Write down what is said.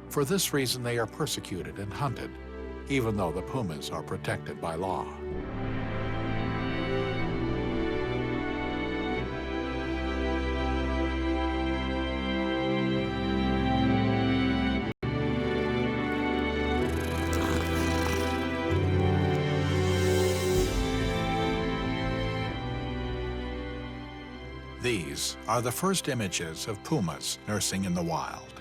For this reason, they are persecuted and hunted, even though the pumas are protected by law. These are the first images of pumas nursing in the wild.